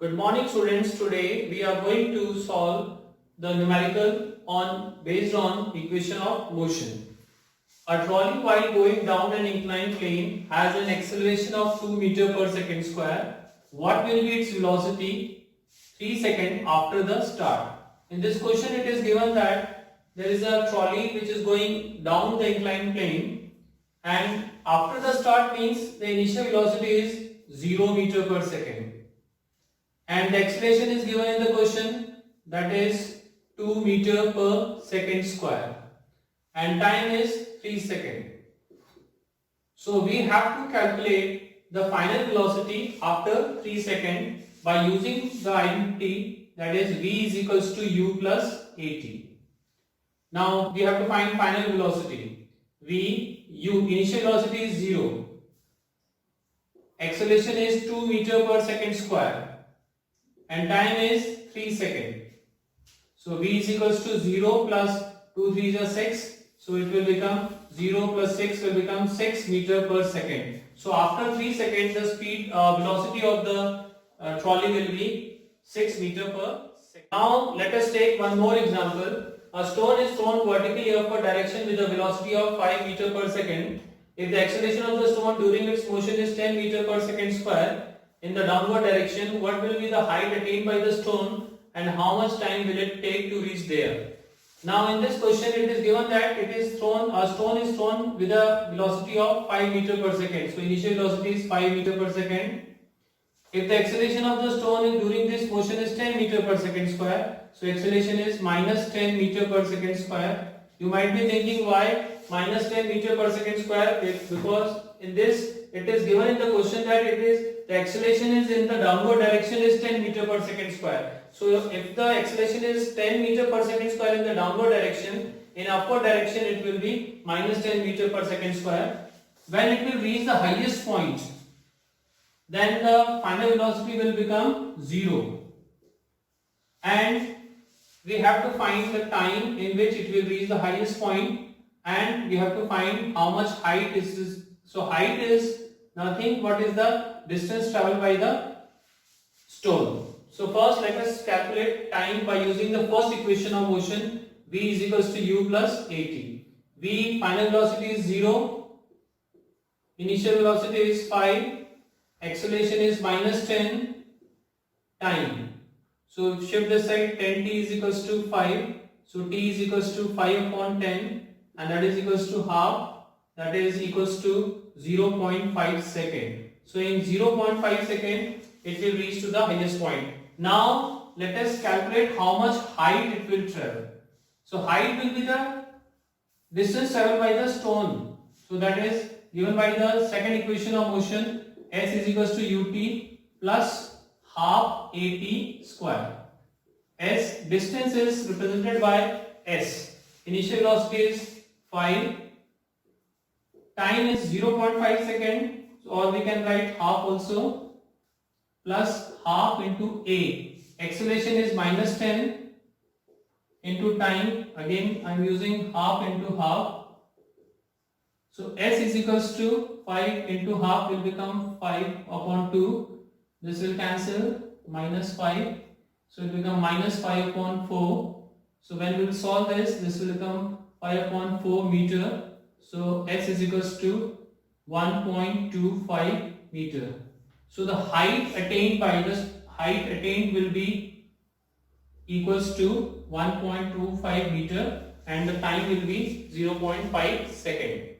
Good morning students. Today we are going to solve the numerical based on equation of motion. A trolley while going down an inclined plane has an acceleration of 2 meter per second square. What will be its velocity 3 seconds after the start? In this question it is given that there is a trolley which is going down the inclined plane, and after the start means the initial velocity is 0 meter per second. And the acceleration is given in the question, that is 2 meter per second square, and time is 3 seconds. So we have to calculate the final velocity after 3 seconds by using the identity, that is v is equals to u plus at. Now we have to find final velocity. Initial velocity is 0, acceleration is 2 meter per second square, and time is 3 seconds. So v is equals to 0 plus 2 3 is 6. So it will become 0 plus 6 will become 6 meter per second. So after 3 seconds the velocity of the trolley will be 6 meter per second. Now let us take one more example. A stone is thrown vertically upward direction with a velocity of 5 meter per second. If the acceleration of the stone during its motion is 10 meter per second square, in the downward direction, what will be the height attained by the stone and how much time will it take to reach there? Now in this question it is given that a stone is thrown with a velocity of 5 meter per second. So initial velocity is 5 meter per second. If the acceleration of the stone during this motion is 10 meter per second square, so acceleration is minus 10 meter per second square. You might be thinking why minus 10 meter per second square, because in this it is given in the question that the acceleration is in the downward direction is 10 meter per second square. So if the acceleration is 10 meter per second square in the downward direction, in upward direction it will be minus 10 meter per second square. When it will reach the highest point, then the final velocity will become 0. And we have to find the time in which it will reach the highest point, and we have to find how much height is this. So height is nothing but is the distance traveled by the stone. So first let us calculate time by using the first equation of motion, v is equals to u plus at. V final velocity is 0, initial velocity is 5, acceleration is minus 10, time. So shift this side, 10t is equals to 5, so t is equals to 5 upon 10, and that is equals to half, that is equals to 0.5 second. So in 0.5 second it will reach to the highest point. Now let us calculate how much height it will travel. So height will be the distance traveled by the stone. So that is given by the second equation of motion, s is equals to ut plus half at square. S distance is represented by s. Initial velocity is 5. Time is 0.5 second, or we can write half also, plus half into a. Acceleration is minus 10 into time. Again I am using half into half. So s is equals to 5 into half will become 5 upon 2. This will cancel, minus 5. So it will become minus 5 upon 4. So when we will solve this will become 5 upon 4 meter. So s is equals to 1.25 meter. So the height attained will be equals to 1.25 meter, and the time will be 0.5 second.